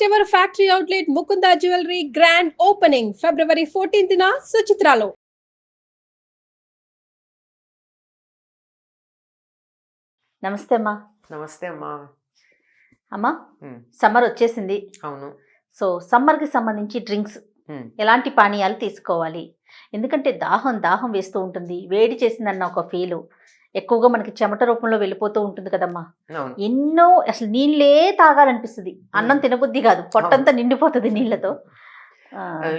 First ever factory outlet Mukunda jewellery grand opening February 14న సుచిత్రాలో. నమస్తే అమ్మా. నమస్తే అమ్మా. అమ్మా, సమ్మర్ వచ్చేసింది. అవును. సో సమ్మర్కి సంబంధించి డ్రింక్స్ ఎలాంటి పానీయాలు తీసుకోవాలి? ఎందుకంటే దాహం దాహం వేస్తూ ఉంటుంది, వేడి చేసిందన్న ఒక ఫీలు ఎక్కువగా మనకి చెమట రూపంలో వెళ్ళిపోతూ ఉంటుంది కదమ్మా. ఎన్నో అసలు నీళ్ళే తాగాలనిపిస్తుంది, అన్నం తినబుద్ధి కాదు, పొట్టంతా నిండిపోతుంది నీళ్ళతో.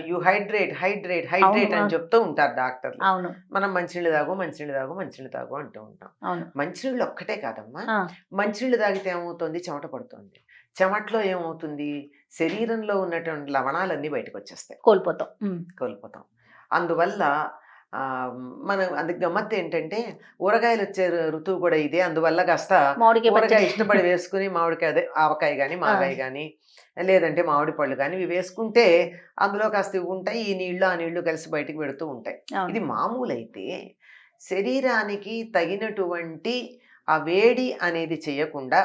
యు హైడ్రేట్ హైడ్రేట్ హైడ్రేట్ అని చెప్తూ ఉంటారు డాక్టర్లు. అవును, మనం మంచినీళ్ళు తాగు మంచినీళ్ళు తాగు మంచినీళ్ళు తాగు అంటూ ఉంటాం. అవును. మంచినీళ్ళు ఒక్కటే కాదమ్మా, మంచినీళ్ళు తాగితే ఏమవుతుంది? చెమట పడుతుంది. చెమటలో ఏమవుతుంది? శరీరంలో ఉన్నటువంటి లవణాలన్నీ బయటకు వచ్చేస్తాయి, కోల్పోతాం. అందువల్ల మనం అందుకు గమ్మత్తు ఏంటంటే ఊరగాయలు వచ్చే ఋతువు కూడా ఇదే. అందువల్ల కాస్త ఊరగాయ ఇష్టపడి వేసుకుని మామిడికాయ, అదే ఆవకాయ కానీ మాగాయ కానీ లేదంటే మామిడి పళ్ళు కానీ ఇవి వేసుకుంటే అందులో కాస్త ఇవి ఉంటాయి, ఈ నీళ్లు ఆ నీళ్లు కలిసి బయటకు పెడుతూ ఉంటాయి. ఇది మామూలు. అయితే శరీరానికి తగినటువంటి ఆ వేడి అనేది చేయకుండా,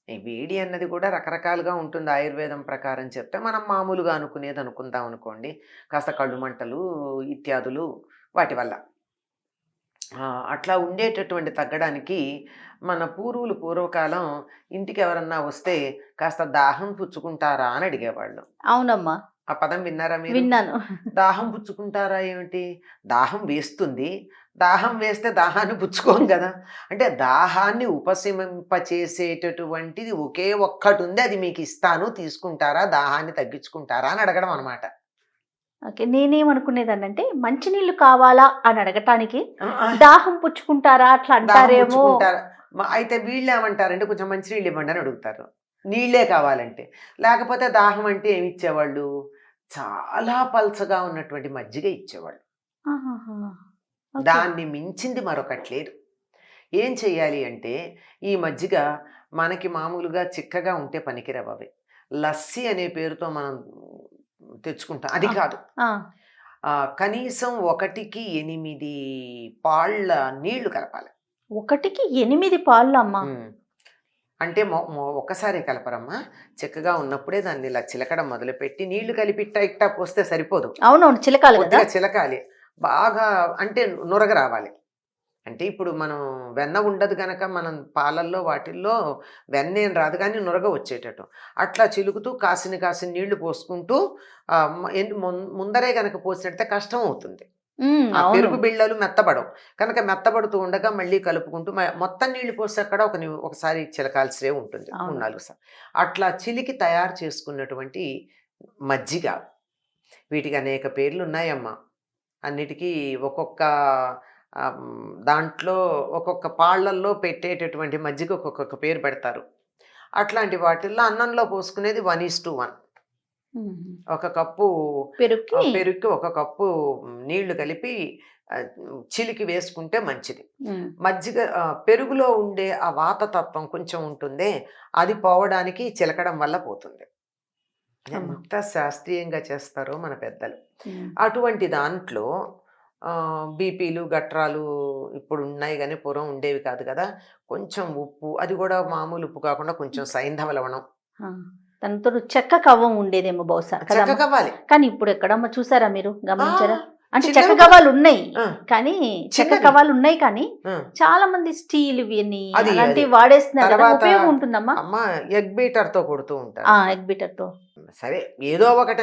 ఈ వేడి అన్నది కూడా రకరకాలుగా ఉంటుంది ఆయుర్వేదం ప్రకారం చెప్తే. మనం మామూలుగా అనుకునేది అనుకుందాం అనుకోండి, కాస్త కళ్ళు మంటలు ఇత్యాదులు వాటి వల్ల అట్లా ఉండేటటువంటి తగ్గడానికి మన పూర్వకాలం ఇంటికి ఎవరన్నా వస్తే కాస్త దాహం పుచ్చుకుంటారా అని అడిగేవాళ్ళు. అవునమ్మా, ఆ పదం విన్నారా మీరు? విన్నాను. దాహం పుచ్చుకుంటారా ఏమిటి? దాహం వేస్తుంది, దాహం వేస్తే దాహాన్ని పుచ్చుకోం కదా. అంటే దాహాన్ని ఉపశమింపచేసేటటువంటిది ఒకే ఒక్కటి ఉంది, అది మీకు ఇస్తాను, తీసుకుంటారా, దాహాన్ని తగ్గించుకుంటారా అని అడగడం అనమాట. ఓకే, నేనేమనుకునేదానంటే మంచినీళ్ళు కావాలా అని అడగటానికి దాహం పుచ్చుకుంటారా అట్లా అంటారేమో. అయితే వీళ్ళు ఏమంటారంటే కొంచెం మంచినీళ్ళు ఇవ్వండి అని అడుగుతారు, నీళ్లే కావాలంటే. లేకపోతే దాహం అంటే ఏమి ఇచ్చేవాళ్ళు? చాలా పల్చగా ఉన్నటువంటి మజ్జిగ ఇచ్చేవాళ్ళు. దాన్ని మించింది మరొకటి లేదు. ఏం చెయ్యాలి అంటే ఈ మజ్జిగ మనకి మామూలుగా చిక్కగా ఉంటే పనికిరవవి. లస్సీ అనే పేరుతో మనం తెచ్చుకుంటాం, అది కాదు. కనీసం 1కి 8 పాళ్ళ నీళ్లు కలపాలి. 1కి 8 పాళ్ళు అమ్మా? అంటే ఒక్కసారి కలపరమ్మా, చిక్కగా ఉన్నప్పుడే దాన్ని ఇలా చిలకడం మొదలుపెట్టి నీళ్లు కలిపి ఇట్టా పోస్తే సరిపోదు. అవునవును, చిలకాలి, చిలకాలి బాగా. అంటే నురగ రావాలి. అంటే ఇప్పుడు మనం వెన్న ఉండదు కనుక మనం పాలల్లో వాటిల్లో వెన్న ఏం రాదు, కానీ నురగ వచ్చేటట్టు అట్లా చిలుకుతూ కాసిన నీళ్లు పోసుకుంటూ ముందరే కనుక పోసినట్టే కష్టం అవుతుంది. ఆ పెరుగు బిళ్ళలు మెత్తబడవు కనుక మెత్తబడుతూ ఉండగా మళ్ళీ కలుపుకుంటూ మొత్తం నీళ్లు పోసి అక్కడ ఒకసారి చిలకాల్సినే ఉంటుంది, 3-4 సార్లు అట్లా చిలికి తయారు చేసుకున్నటువంటి మజ్జిగ. వీటికి అనేక పేర్లు ఉన్నాయమ్మా. అన్నిటికీ ఒక్కొక్క దాంట్లో ఒక్కొక్క పాళ్లల్లో పెట్టేటటువంటి మజ్జిగ ఒక్కొక్క పేరు పెడతారు. అట్లాంటి వాటిల్లో అన్నంలో పోసుకునేది 1:1. 1 కప్పు పెరుగుకి 1 కప్పు నీళ్లు కలిపి చిలికి వేసుకుంటే మంచిది. మజ్జిగ పెరుగులో ఉండే ఆ వాతతత్వం కొంచెం ఉంటుందే, అది పోవడానికి చిలకడం వల్ల పోతుంది. ఎంత శాస్త్రీయంగా చేస్తారో మన పెద్దలు. అటువంటి దాంట్లో బీపీలు గట్రాలు ఇప్పుడు ఉన్నాయి కానీ పూర్వం ఉండేవి కాదు కదా. కొంచెం ఉప్పు, అది కూడా మామూలు ఉప్పు కాకుండా కొంచెం సైంధవ లవణం, దాంతో చెక్క కవ్వం ఉండేదేమో బహుశా. చెక్క కవ్వాలి. కానీ ఇప్పుడు ఎక్కడమ్మా చూసారా, మీరు గమనించారా? అంటే చెక్క కవ్వాలు ఉన్నాయి కానీ చాలా మంది స్టీల్ అలాంటివి వాడేస్తున్నారు. ఉపయోగం ఉంటుందమ్మా? అమ్మా, ఎగ్ బీటర్ తో కొడుతూ ఉంటారు. ఎగ్ బీటర్ తో సరే, ఏదో ఒకటి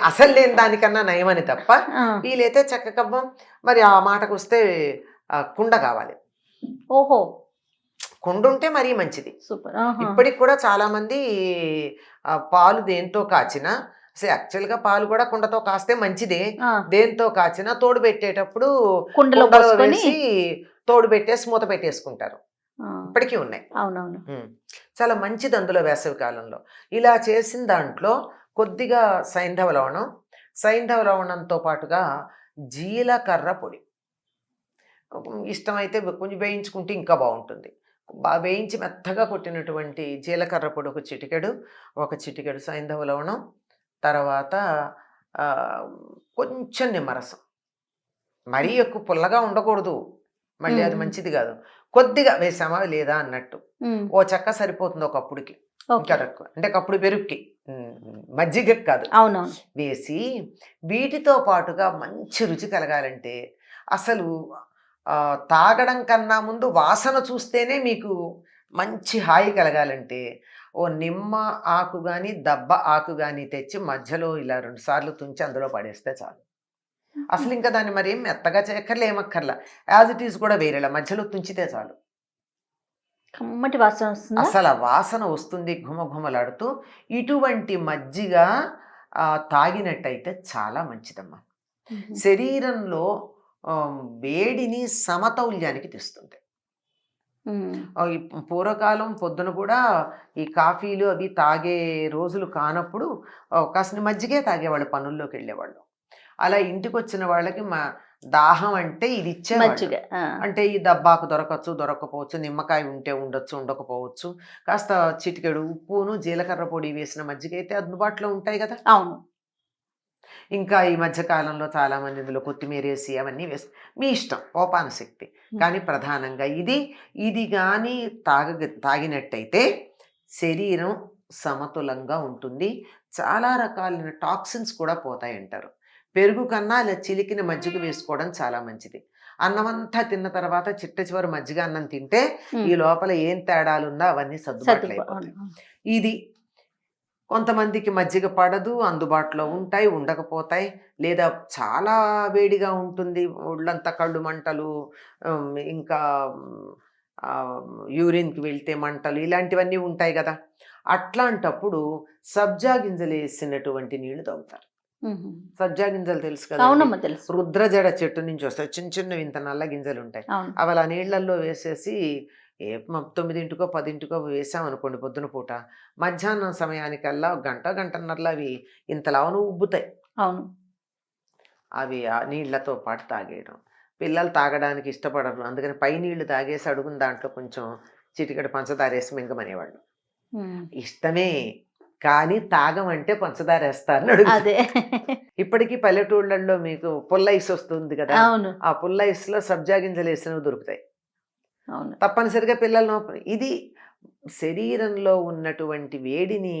అసలు లేని దానికన్నా నయమని తప్ప. వీలైతే చెక్క కవ్వం. మరి ఆ మాటకు వస్తే కుండ కావాలి. ఓహో, కుండ ఉంటే మరీ మంచిది. సూపర్. ఇప్పటికి కూడా చాలా మంది పాలు దేంతో కాచినా, యాక్చువల్గా పాలు కూడా కుండతో కాస్తే మంచిదే. దేంతో కాచినా తోడు పెట్టేటప్పుడు కుండలో వేసి తోడు పెట్టేసి మూత పెట్టేసుకుంటారు. ఇప్పటికీ ఉన్నాయి. అవునవును, చాలా మంచిది. అందులో వేసవి కాలంలో ఇలా చేసిన దాంట్లో కొద్దిగా సైంధవ లవణంతో పాటుగా జీలకర్ర పొడి, ఇష్టమైతే కొంచెం వేయించుకుంటే ఇంకా బాగుంటుంది. వేయించి మెత్తగా కొట్టినటువంటి జీలకర్ర పొడి 1 చిటికెడు సైంధవ లవణం, తర్వాత కొంచెం నిమ్మరసం. మరీ ఎక్కువ పుల్లగా ఉండకూడదు, మళ్ళీ అది మంచిది కాదు. కొద్దిగా వేసామా లేదా అన్నట్టు. 1 చెక్క సరిపోతుంది ఒకప్పుడుకి. ఇంకా తక్కువ, అంటే కప్పుడు పెరుగుకి, మజ్జిగ కాదు, అవునవును. వేసి వీటితో పాటుగా మంచి రుచి కలగాలంటే అసలు తాగడం కన్నా ముందు వాసన చూస్తేనే మీకు మంచి హాయి కలగాలంటే ఓ నిమ్మ ఆకు కానీ దబ్బ ఆకు కానీ తెచ్చి మధ్యలో ఇలా 2 సార్లు తుంచి అందులో పడేస్తే చాలు. అసలు ఇంకా దాన్ని మరి ఏం మెత్తగా చేయక్కర్లే, ఏమక్కర్లా, యాజ్ ఇట్ ఈస్ కూడా వేరేలా మధ్యలో తుంచితే చాలు. కమ్మటి వాసన వస్తుందా? అసలు ఆ వాసన వస్తుంది ఘుమఘుమలాడుతూ. ఇటువంటి మజ్జిగ తాగినట్టయితే చాలా మంచిదమ్మా. శరీరంలో వేడిని సమతౌల్యానికి తెస్తుంది. ఈ పూర్వకాలం పొద్దున కూడా ఈ కాఫీలు అవి తాగే రోజులు కానప్పుడు కాసిన మజ్జిగే తాగేవాళ్ళు, పనుల్లోకి వెళ్ళేవాళ్ళు. అలా ఇంటికి వచ్చిన వాళ్ళకి దాహం అంటే ఇది ఇచ్చేవాళ్ళు. అంటే ఈ దబ్బాకు దొరకచ్చు, దొరకకపోవచ్చు, నిమ్మకాయ ఉంటే ఉండొచ్చు, ఉండకపోవచ్చు, కాస్త చిటికెడు ఉప్పును జీలకర్ర పొడి వేసిన మజ్జిగ అయితే అందుబాటులో ఉంటాయి కదా. అవును. ఇంకా ఈ మధ్యకాలంలో చాలామంది ఇందులో కొత్తిమీర వేసి అవన్నీ వేసి మీ ఇష్టం, ఓపాన శక్తి. కానీ ప్రధానంగా ఇది కానీ తాగినట్టయితే శరీరం సమతులంగా ఉంటుంది. చాలా రకాలైన టాక్సిన్స్ కూడా పోతాయంటారు. పెరుగు కన్నా ఇలా చిలికిన మజ్జిగ వేసుకోవడం చాలా మంచిది. అన్నమంతా తిన్న తర్వాత చివరి మజ్జిగ అన్నం తింటే ఈ లోపల ఏం తేడాలున్నా అవన్నీ సర్దుబాట్లు అయిపోతాయి. ఇది కొంతమందికి మజ్జిగ పడదు, అందుబాటులో ఉంటాయి, ఉండకపోతాయి, లేదా చాలా వేడిగా ఉంటుంది, ఒళ్ళంతా కళ్ళు మంటలు, ఇంకా యూరిన్కి వెళ్తే మంటలు, ఇలాంటివన్నీ ఉంటాయి కదా. అట్లాంటప్పుడు సబ్జా గింజలు వేసినటువంటి నీళ్లు తాగుతారు. సబ్జా గింజలు తెలుసు కదా, రుద్రజడ చెట్టు నుంచి వస్తాయి, చిన్న చిన్న ఇంత నల్ల గింజలు ఉంటాయి. అవి అలా నీళ్లలో వేసేసి 9కో 10కో వేసామనుకోండి పొద్దున పూట, మధ్యాహ్నం సమయానికల్లా గంటన్నరలో అవి ఇంతలాను ఉబ్బుతాయి. అవును. అవి ఆ నీళ్లతో పాటు తాగేయడం. పిల్లలు తాగడానికి ఇష్టపడరు, అందుకని పై నీళ్లు తాగేసి అడుగుని దాంట్లో కొంచెం చిటికెడు పంచదార వేసి మింగమనేవాళ్ళు. ఇష్టమే, కానీ తాగమంటే పంచదార వేస్తారని అడుగుతారు. ఇప్పటికీ పల్లెటూళ్ళల్లో మీకు పుల్లైస్ వస్తుంది కదా, ఆ పుల్లైస్లో సబ్జా గింజలు వేసినవి దొరుకుతాయి. తప్పనిసరిగా పిల్లలను ఇది శరీరంలో ఉన్నటువంటి వేడిని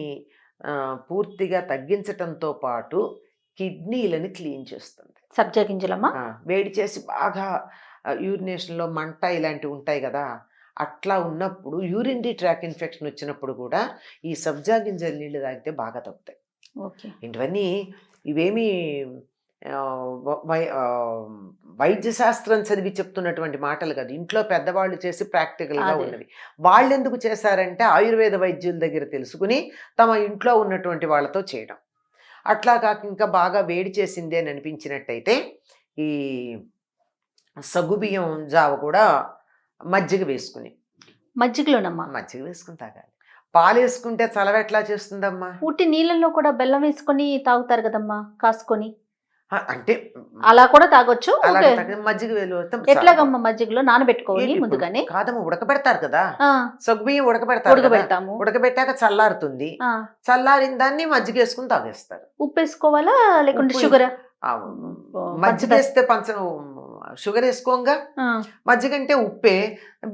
పూర్తిగా తగ్గించటంతో పాటు కిడ్నీలని క్లీన్ చేస్తుంది. సబ్జా గింజలమ్మా వేడి చేసి బాగా యూరినేషన్లో మంట ఇలాంటివి ఉంటాయి కదా, అట్లా ఉన్నప్పుడు యూరినరీ ట్రాక్ ఇన్ఫెక్షన్ వచ్చినప్పుడు కూడా ఈ సబ్జా గింజల నీళ్ళు తాగితే బాగా తగ్గుతాయి. ఇవన్నీ ఇవేమీ వైద్య శాస్త్రం చదివి చెప్తున్నటువంటి మాటలు కాదు, ఇంట్లో పెద్దవాళ్ళు చేసి ప్రాక్టికల్గా ఉన్నవి. వాళ్ళు ఎందుకు చేశారంటే ఆయుర్వేద వైద్యుల దగ్గర తెలుసుకుని తమ ఇంట్లో ఉన్నటువంటి వాళ్ళతో చేయడం. అట్లా కాక ఇంకా బాగా వేడి చేసింది అని అనిపించినట్టయితే ఈ సగ్గుబియ్యం జావ కూడా మజ్జిగ వేసుకుని, మజ్జిగలోనమ్మా మజ్జిగ వేసుకుని తాగాలి. పాలు వేసుకుంటే చలవెట్లా చేస్తుందమ్మా? ఉట్టి నీళ్ళల్లో కూడా బెల్లం వేసుకొని తాగుతారు కదమ్మా కాసుకొని, అంటే అలా కూడా తాగొచ్చు. మజ్జిగ ఎట్లాగమ్మా? మజ్జిగలో నానబెట్టుకోవాలి ముందుగానే కాదమ్మా, ఉడకబెడతారు కదా, సగ్గుబియ్యం ఉడకబెడతారు, ఉడకబెట్టాక చల్లారుతుంది, చల్లారిన దాన్ని మజ్జిగ వేసుకుని తాగేస్తారు. ఉప్పు వేసుకోవాలా లేకుంటే షుగర్? మజ్జిగ వేస్తే షుగర్ వేసుకోగా, మజ్జిగ అంటే ఉప్పే.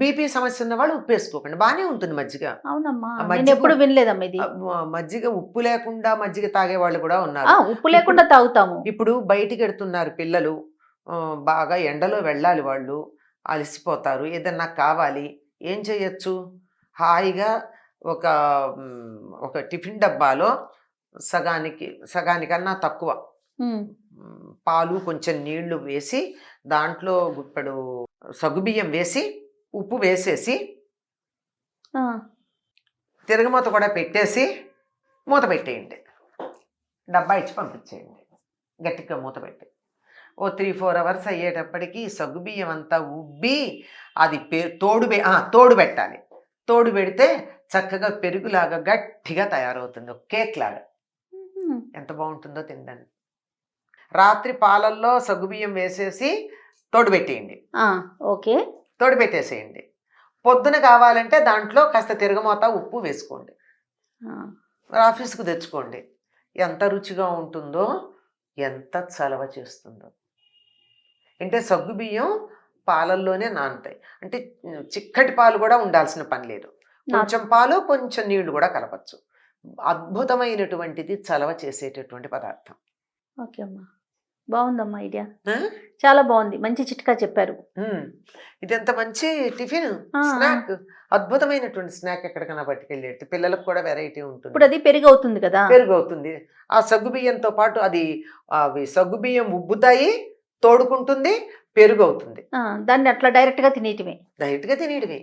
బీపీ సమస్య ఉన్న వాళ్ళు ఉప్పు వేసుకోకండి, బానే ఉంటుంది మజ్జిగ. అవునమ్మా, నేను ఎప్పుడు వినలేదమ్మా ఇది. మజ్జిగ ఉప్పు లేకుండా మజ్జిగ తాగే వాళ్ళు కూడా ఉన్నారు. ఉప్పు లేకుండా తాగుతాము. ఇప్పుడు బయటికి వెడుతున్నారు పిల్లలు, బాగా ఎండలో వెళ్ళాలి, వాళ్ళు అలసిపోతారు, ఏదన్నా కావాలి, ఏం చేయొచ్చు? హాయిగా ఒక టిఫిన్ డబ్బాలో సగానికన్నా తక్కువ పాలు కొంచెం నీళ్లు వేసి దాంట్లో గుప్పెడు సగ్గుబియ్యం వేసి ఉప్పు వేసేసి తిరగమూత కూడా పెట్టేసి మూత పెట్టేయండి, డబ్బా ఇచ్చి పంపించేయండి, గట్టిగా మూత పెట్టి. ఓ 3-4 అవర్స్ అయ్యేటప్పటికి సగ్గుబియ్యం అంతా ఉబ్బి అది తోడు పెట్టాలి. తోడు పెడితే చక్కగా పెరుగులాగా గట్టిగా తయారవుతుంది, ఒక కేక్ లాగా. ఎంత బాగుంటుందో తినడానికి. రాత్రి పాలల్లో సగ్గుబియ్యం వేసేసి తోడు పెట్టేయండి, ఓకే, తోడు పెట్టేసేయండి. పొద్దున కావాలంటే దాంట్లో కాస్త తిరగమూత ఉప్పు వేసుకోండి, ఆఫీస్కు తెచ్చుకోండి. ఎంత రుచిగా ఉంటుందో, ఎంత చలవ చేస్తుందో. అంటే సగ్గుబియ్యం పాలల్లోనే నానుతాయి, అంటే చిక్కటి పాలు కూడా ఉండాల్సిన పని లేదు, కొంచెం పాలు కొంచెం నీళ్లు కూడా కలపచ్చు. అద్భుతమైనటువంటిది చలవ చేసేటటువంటి పదార్థం. ఓకే అమ్మా, బాగుందమ్మా ఐడియా, ఆ? చాలా బాగుంది, మంచి చిట్కా చెప్పారు. ఇది ఎంత మంచి టిఫిన్ ఆ, స్నాక్, అద్భుతమైనటువంటి స్నాక్. ఎక్కడికైనా పట్టుకెళ్ళేది, పిల్లలకు కూడా వెరైటీ ఉంటుంది, ఇప్పుడు అది పెరుగు అవుతుంది కదా. పెరుగు అవుతుంది. ఆ సగ్గుబియ్యంతో పాటు అది అవి సగ్గుబియ్యం ఉబ్బుతాయి, తోడుకుంటుంది, పెరుగు అవుతుంది. దాన్ని అట్లా డైరెక్ట్ గా తినేయటమే. డైరెక్ట్ గా తినేయడమే.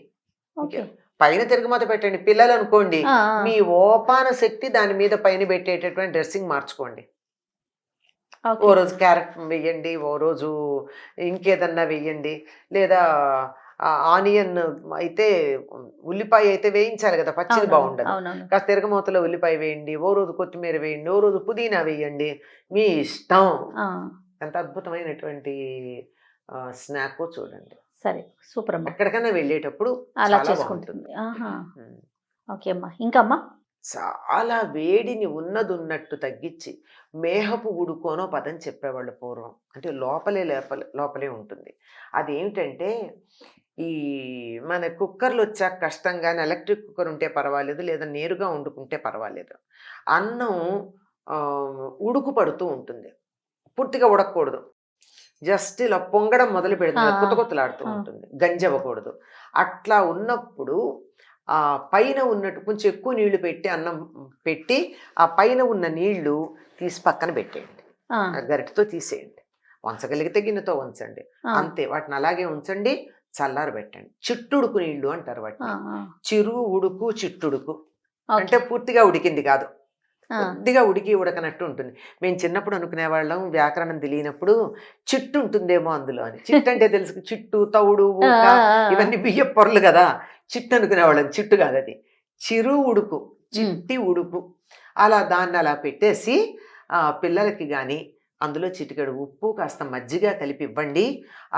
ఓకే. పైన తిరుగుమత పెట్టండి. పిల్లలు అనుకోండి, ఆ, మీ ఓపాన శక్తి దాని మీద పైన పెట్టేటటువంటి డ్రెస్సింగ్ మార్చుకోండి. ఓకే. ఓ రోజు క్యారెట్ వేయండి, ఓ రోజు ఇంకేదన్నా వేయండి, లేదా ఆనియన్ అయితే ఉల్లిపాయ అయితే వేయించాలి కదా, పచ్చిది అవునవును, బాగుండదు. అవునవును. కాస్త తిరగమూతలో ఉల్లిపాయ వేయండి, ఓ రోజు కొత్తిమీర వేయండి, ఓ రోజు పుదీనా వేయండి, మీ ఇష్టం. ఆ, ఎంత అద్భుతమైనటువంటి స్నాక్ చూడండి. సరే, సూపర్ అమ్మా, ఎక్కడికైనా వెళ్ళేటప్పుడు అలా చాలా చేసుకుంటుంది. బాగుంటుంది. ఆహా, ఉమ్. ఓకే అమ్మా. ఇంకా అమ్మా? చాలా వేడిని ఉన్నదున్నట్టు తగ్గించి మేహపు ఉడుకు అనో పదం చెప్పేవాళ్ళు పూర్వం. అంటే లోపలే ఉంటుంది. అదేమిటంటే ఈ మన కుక్కర్లు వచ్చాక కష్టం, కానీ ఎలక్ట్రిక్ కుక్కర్ ఉంటే పర్వాలేదు, లేదా నేరుగా వండుకుంటే పర్వాలేదు. అన్నం ఉడుకు పడుతూ ఉంటుంది, పూర్తిగా ఉడకకూడదు. జస్ట్ ఇలా పొంగడం మొదలు పెడుతుంది, కొత్త కొత్తలాడుతూ ఉంటుంది, గంజవ్వకూడదు. అట్లా ఉన్నప్పుడు ఆ పైన ఉన్నట్టు కొంచెం ఎక్కువ నీళ్లు పెట్టి అన్నం పెట్టి ఆ పైన ఉన్న నీళ్లు తీసి పక్కన పెట్టేయండి, గరిటతో తీసేయండి. వంచగలిగితే గిన్నెతో ఉంచండి, అంతే. వాటిని అలాగే ఉంచండి, చల్లారు పెట్టండి. చిట్టుడుకు నీళ్లు అంటారు వాటిని. చిరు ఉడుకు చిట్టుడుకు అంటే పూర్తిగా ఉడికింది కాదు, కొద్దిగా ఉడకనట్టు ఉంటుంది. మేము చిన్నప్పుడు అనుకునేవాళ్ళం, వ్యాకరణం తెలియనప్పుడు చిట్టు ఉంటుందేమో అందులో అని. చిట్టు అంటే తెలుసు, చిట్టు, తౌడు, ఊక, ఇవన్నీ బియ్య పొరలు కదా, చిట్టు అనుకునేవాళ్ళం. చిట్టు కాదు అది, చిరు ఉడుకు, చిట్టి ఉడుకు. అలా దాన్ని అలా పెట్టేసి పిల్లలకి కానీ అందులో చిటికెడు ఉప్పు, కాస్త మజ్జిగ కలిపి ఇవ్వండి.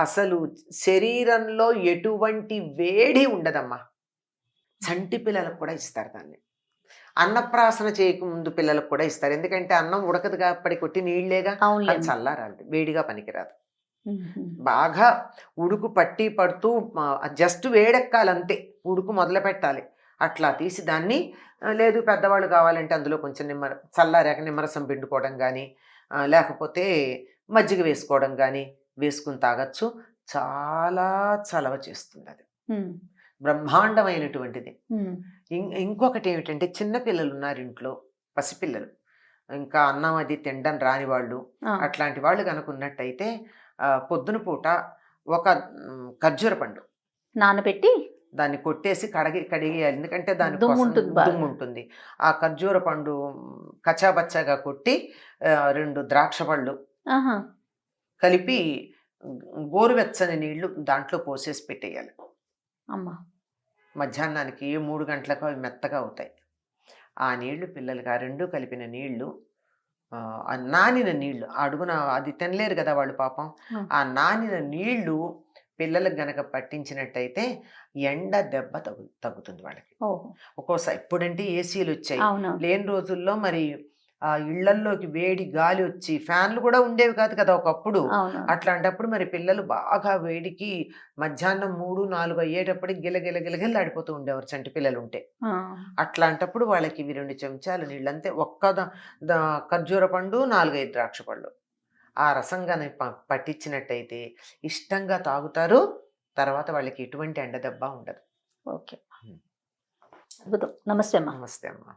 అసలు శరీరంలో ఎటువంటి వేడి ఉండదమ్మా. చంటి పిల్లలకు కూడా ఇస్తారు దాన్ని. అన్నప్రాసన చేయకముందు పిల్లలకు కూడా ఇస్తారు. ఎందుకంటే అన్నం ఉడకదు కాబట్టి కొట్టి నీళ్లేగా, అది చల్లారాలి, వేడిగా పనికిరాదు. బాగా ఉడుకు పడుతూ జస్ట్ వేడెక్కాలంతే, ఉడుకు మొదలు పెట్టాలి. అట్లా తీసి దాన్ని, లేదు పెద్దవాళ్ళు కావాలంటే అందులో కొంచెం చల్లారాక నిమ్మరసం పిండుకోవడం కానీ, లేకపోతే మజ్జిగ వేసుకోవడం కానీ వేసుకుని తాగొచ్చు. చాలా చలవ చేస్తుంది అది, బ్రహ్మాండమైనటువంటిది. ఇంకొకటి ఏమిటంటే, చిన్నపిల్లలు ఉన్నారు ఇంట్లో, పసిపిల్లలు, ఇంకా అన్నం అది తినడం రాని వాళ్ళు, అట్లాంటి వాళ్ళు కనుకున్నట్టయితే పొద్దున పూట ఒక ఖర్జూర పండు నానబెట్టి దాన్ని కొట్టేసి కడిగేయాలి. ఎందుకంటే దానికోసం దుమ్ము ఉంటుంది. ఆ ఖర్జూర పండు కచ్చాబచ్చాగా కొట్టి 2 ద్రాక్ష పళ్ళు కలిపి గోరువెచ్చని నీళ్లు దాంట్లో పోసేసి పెట్టేయాలి. అమ్మా, మధ్యాహ్నానికి 3 గంటలకు అవి మెత్తగా అవుతాయి. ఆ నీళ్లు పిల్లలకి, ఆ 2 కలిపిన నీళ్లు, నానిన నీళ్లు, అడుగున అది తినలేరు కదా వాళ్ళు పాపం, ఆ నానిన నీళ్లు పిల్లలకు గనక పట్టించినట్టయితే ఎండ దెబ్బ తగ్గుతుంది వాళ్ళకి. ఒక్కోసారి ఇప్పుడంటే ఏసీలు వచ్చాయి, లేని రోజుల్లో మరి ఆ ఇళ్లల్లోకి వేడి గాలి వచ్చి ఫ్యాన్లు కూడా ఉండేవి కాదు కదా ఒకప్పుడు. అట్లాంటప్పుడు మరి పిల్లలు బాగా వేడికి మధ్యాహ్నం 3-4 అయ్యేటప్పటికి గిలగిలగిలగిల్లాడిపోతూ ఉండేవారు చంటి పిల్లలు ఉంటే. అట్లాంటప్పుడు వాళ్ళకి ఇవి 2 చెంచాలు నీళ్ళు, అంతే. ఒక్క ఖర్జూర పండు, 4-5 ద్రాక్ష పళ్ళు, ఆ రసంగానే పట్టించినట్టయితే ఇష్టంగా తాగుతారు. తర్వాత వాళ్ళకి ఎటువంటి ఎండ దెబ్బ ఉండదు. ఓకే, అద్భుతం. నమస్తే అమ్మా. నమస్తే అమ్మా.